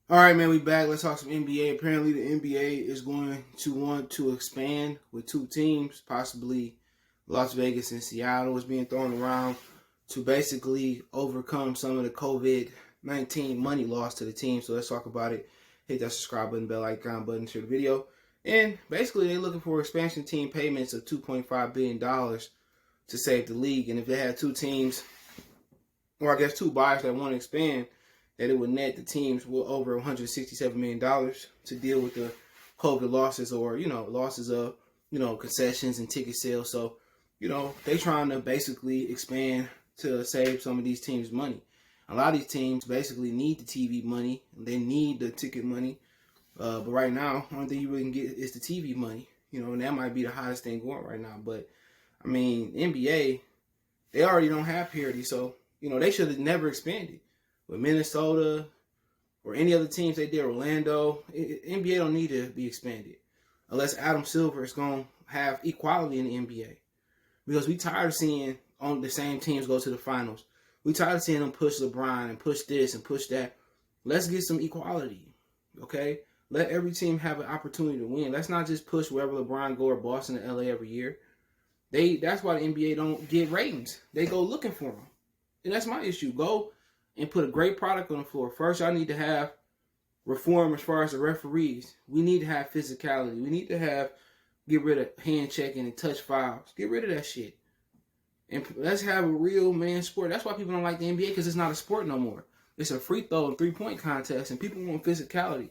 All right, man, we back. Let's talk some NBA. Apparently, the NBA is going to want to expand with two teams, possibly Las Vegas and Seattle is being thrown around to basically overcome some of the COVID-19 money loss to the team. So let's talk about it. Hit that subscribe button, bell icon button, share the video. And basically, they're looking for expansion team payments of $2.5 billion to save the league. And if they had two teams, or I guess two buyers that want to expand, that it would net the teams with over $167 million to deal with the COVID losses or, losses of, concessions and ticket sales. So, they trying to basically expand to save some of these teams money. A lot of these teams basically need the TV money. They need the ticket money. But right now, the only thing you really can get is the TV money. And that might be the hottest thing going right now. But, NBA, they already don't have parity. So, they should have never expanded. With Minnesota or any other teams they did, Orlando, NBA don't need to be expanded unless Adam Silver is going to have equality in the NBA. Because we tired of seeing on the same teams go to the finals. We tired of seeing them push LeBron and push this and push that. Let's get some equality, okay? Let every team have an opportunity to win. Let's not just push wherever LeBron go or Boston or LA every year. That's why the NBA don't get ratings. They go looking for them. And that's my issue. Go and put a great product on the floor. First, y'all need to have reform as far as the referees. We need to have physicality. We need to get rid of hand checking and touch fouls. Get rid of that shit. And let's have a real man sport. That's why people don't like the NBA, because it's not a sport no more. It's a free throw and 3-point contest, and people want physicality.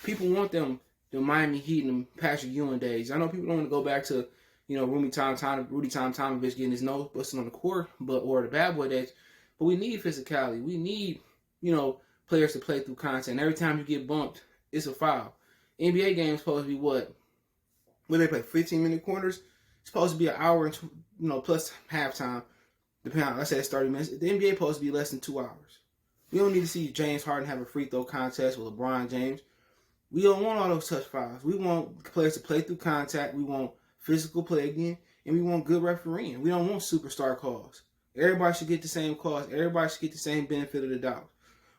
People want the Miami Heat and Patrick Ewing days. I know people don't want to go back to, Rudy Tomjanovich getting his nose busted on the court, or the bad boy days. But we need physicality. We need, players to play through contact. And every time you get bumped, it's a foul. NBA games supposed to be what? When they play 15-minute quarters, it's supposed to be an hour and plus halftime. Depending on, let's say it's 30 minutes. The NBA supposed to be less than 2 hours. We don't need to see James Harden have a free throw contest with LeBron James. We don't want all those touch fouls. We want players to play through contact. We want physical play again, and we want good refereeing. We don't want superstar calls. Everybody should get the same calls. Everybody should get the same benefit of the doubt.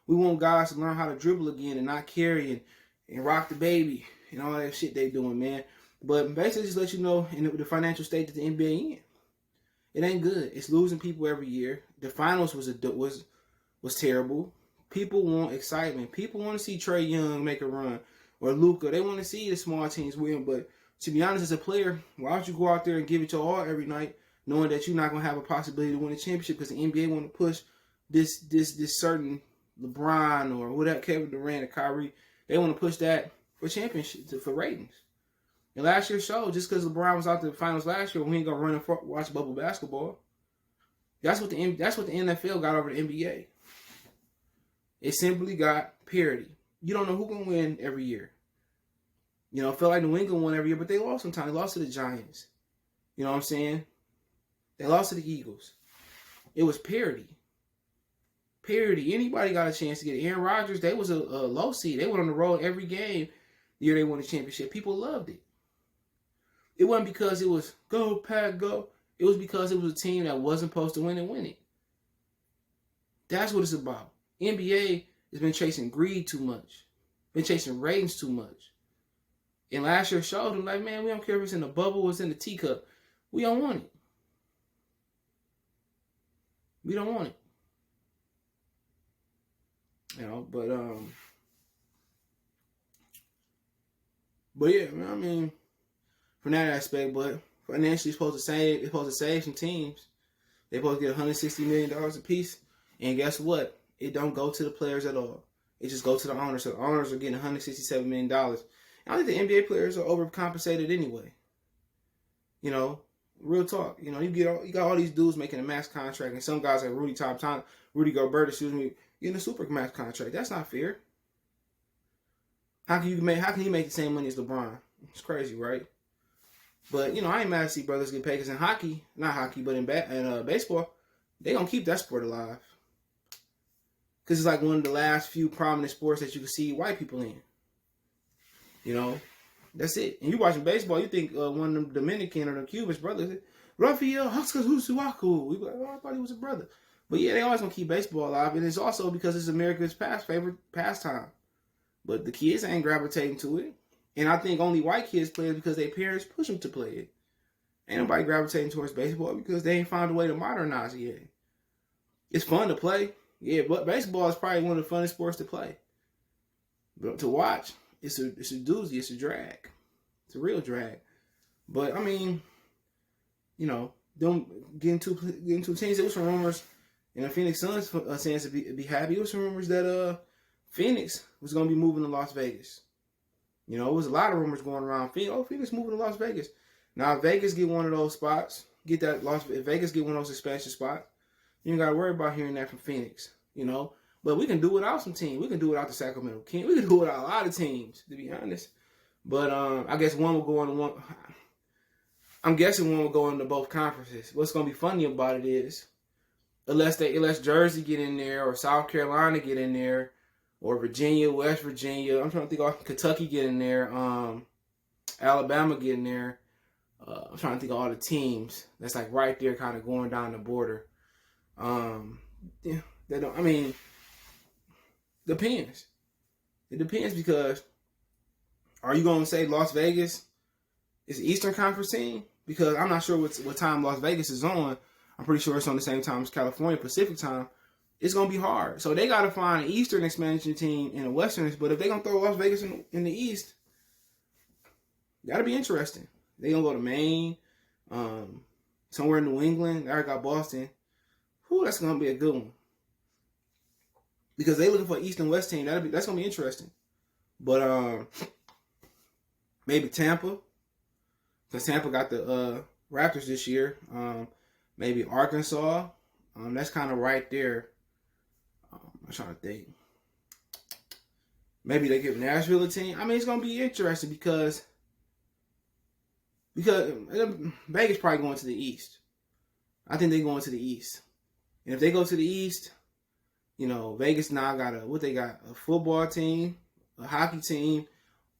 We want guys to learn how to dribble again and not carry and rock the baby and all that shit they doing, man. But basically, just let you know in the financial state that the NBA in. It ain't good. It's losing people every year. The finals was terrible. People want excitement. People want to see Trae Young make a run or Luka. They want to see the small teams win. But to be honest, as a player, why don't you go out there and give it your all every night, knowing that you're not going to have a possibility to win a championship, because the NBA want to push this certain LeBron or whatever, Kevin Durant or Kyrie. They want to push that for championship, for ratings. And last year's show, just because LeBron was out the finals last year, we ain't going to run and watch bubble basketball. That's what the NFL got over the NBA. It simply got parity. You don't know who can win every year. Felt like New England won every year, but they lost sometimes. They lost to the Giants. You know what I'm saying? They lost to the Eagles. It was parity. Parity. Anybody got a chance to get it. Aaron Rodgers, they was a low seed. They went on the road every game the year they won the championship. People loved it. It wasn't because it was go, Pack, go. It was because it was a team that wasn't supposed to win and win it. That's what it's about. NBA has been chasing greed too much. Been chasing ratings too much. And last year showed them, like, man, we don't care if it's in the bubble or it's in the teacup. We don't want it. We don't want it. But yeah, man, from that aspect, but financially it's supposed to save some teams. They're supposed to get $160 million a piece. And guess what? It don't go to the players at all. It just goes to the owners. So the owners are getting $167 million. I think the NBA players are overcompensated anyway. Real talk. You got all these dudes making a max contract, and some guys like Rudy Gobert, getting a super max contract. That's not fair. How can he make the same money as LeBron? It's crazy, right? But I ain't mad to see brothers get paid, because in hockey, not hockey, but in baseball, they gonna keep that sport alive. Because it's like one of the last few prominent sports that you can see white people in. That's it. And you watching baseball, you think one of them Dominican or the Cuban brothers, Rafael Huskers Husuaku. We like, I thought he was a brother. But yeah, they always gonna keep baseball alive, and it's also because it's America's favorite pastime. But the kids ain't gravitating to it. And I think only white kids play it because their parents push them to play it. Ain't nobody gravitating towards baseball because they ain't found a way to modernize it yet. It's fun to play. Yeah, but baseball is probably one of the funnest sports to play. But to watch, it's a doozy. It's a drag. It's a real drag. But, I mean, you know, them getting two teams. There was some rumors, and the Phoenix Suns saying to be happy. There was some rumors that Phoenix was going to be moving to Las Vegas. You know, it was a lot of rumors going around. Phoenix moving to Las Vegas. Now, if Vegas get one of those spots, if Vegas get one of those expansion spots, you ain't got to worry about hearing that from Phoenix, you know. But we can do without some teams. We can do without the Sacramento Kings. We can do without a lot of teams, to be honest. But I guess one will go into one. I'm guessing one will go into both conferences. What's going to be funny about it is, unless Jersey get in there, or South Carolina get in there, or Virginia, West Virginia, I'm trying to think of Kentucky get in there, Alabama get in there. I'm trying to think of all the teams that's like right there, kind of going down the border. They don't. I mean, depends. It depends because are you going to say Las Vegas is the Eastern Conference team? Because I'm not sure what time Las Vegas is on. I'm pretty sure it's on the same time as California Pacific time. It's going to be hard. So they got to find an Eastern expansion team and a Western. But if they're going to throw Las Vegas in the East, that'll be interesting. They're going to go to Maine, somewhere in New England. I got Boston. Whew, that's going to be a good one. Because they looking for an East and West team. That's going to be interesting. But maybe Tampa. Because Tampa got the Raptors this year. Maybe Arkansas. That's kind of right there. I'm trying to think. Maybe they give Nashville a team. I mean, it's going to be interesting because Vegas probably going to the East. I think they're going to the East. And if they go to the East, you know, Vegas now got a football team, a hockey team,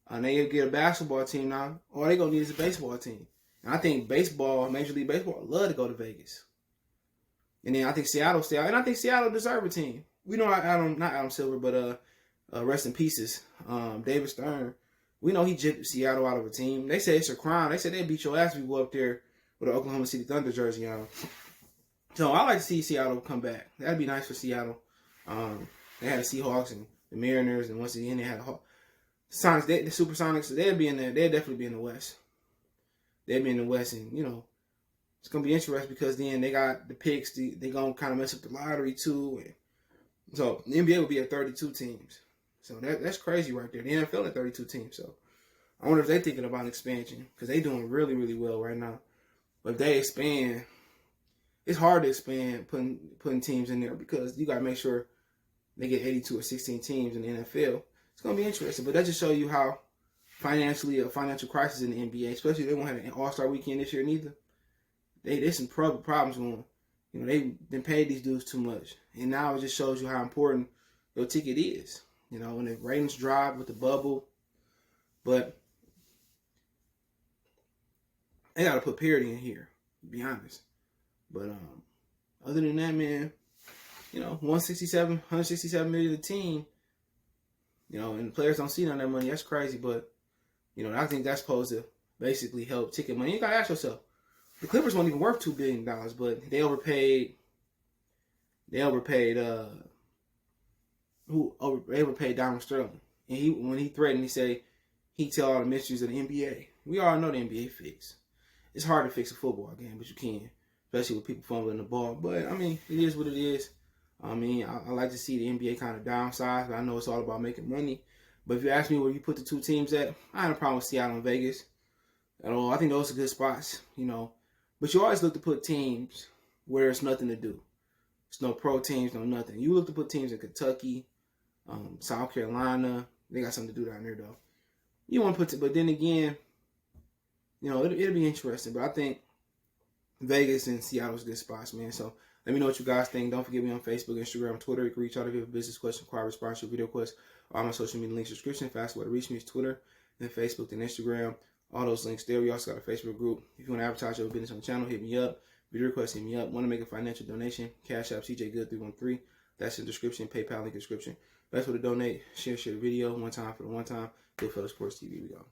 and they get a basketball team now. All they going to need is a baseball team. And I think Major League Baseball, love to go to Vegas. And then I think Seattle stay out. And I think Seattle deserve a team. We know not Adam Silver, but rest in pieces, David Stern. We know he gypped Seattle out of a team. They say it's a crime. They said they beat your ass if you go up there with an Oklahoma City Thunder jersey on. So I like to see Seattle come back. That'd be nice for Seattle. They had the Seahawks and the Mariners, and once again they had the Sonics, the Supersonics. They'd be in there. They'd definitely be in the West. They'd be in the West, and you know it's gonna be interesting because then they got the picks. They gonna kind of mess up the lottery too. And so the NBA will be at 32 teams. So that's crazy right there. The NFL at 32 teams. So I wonder if they're thinking about expansion because they're doing really, really well right now. But if they expand, it's hard to expand putting teams in there because you got to make sure they get 82 or 16 teams in the NFL. It's going to be interesting. But that just shows you how a financial crisis in the NBA, especially if they won't have an All-Star weekend this year neither. There's some problems going. You know, they've been paid these dudes too much. And now it just shows you how important your ticket is. You know, when the ratings drop with the bubble. But they got to put parity in here, to be honest. But other than that, man, you know, 167 million a team, you know, and the players don't see none of that money. That's crazy. But, you know, I think that's supposed to basically help ticket money. You got to ask yourself, the Clippers weren't even worth $2 billion, but they overpaid Donald Sterling. And when he threatened, he said he'd tell all the mysteries of the NBA. We all know the NBA fix. It's hard to fix a football game, but you can, especially with people fumbling the ball. But, I mean, it is what it is. I mean, I like to see the NBA kind of downsize, but I know it's all about making money. But if you ask me where you put the two teams at, I have no problem with Seattle and Vegas at all. I think those are good spots, you know. But you always look to put teams where there's nothing to do. There's no pro teams, no nothing. You look to put teams in Kentucky, South Carolina. They got something to do down there, though. You want to put, but then again, you know, it'll be interesting. But I think Vegas and Seattle's good spots, man. So let me know what you guys think. Don't forget me on Facebook, Instagram, Twitter. You can reach out if you have a business question, inquiry, sponsorship, video quest. All my social media links, description. Fast way to reach me is Twitter, then Facebook, then Instagram. All those links there. We also got a Facebook group. If you want to advertise your business on the channel, hit me up. Video request, hit me up. Want to make a financial donation? Cash App CJ Good 313. That's in the description. PayPal link in the description. Best way to donate. Share the video. One time for the one time. Good for the Sports TV. We go.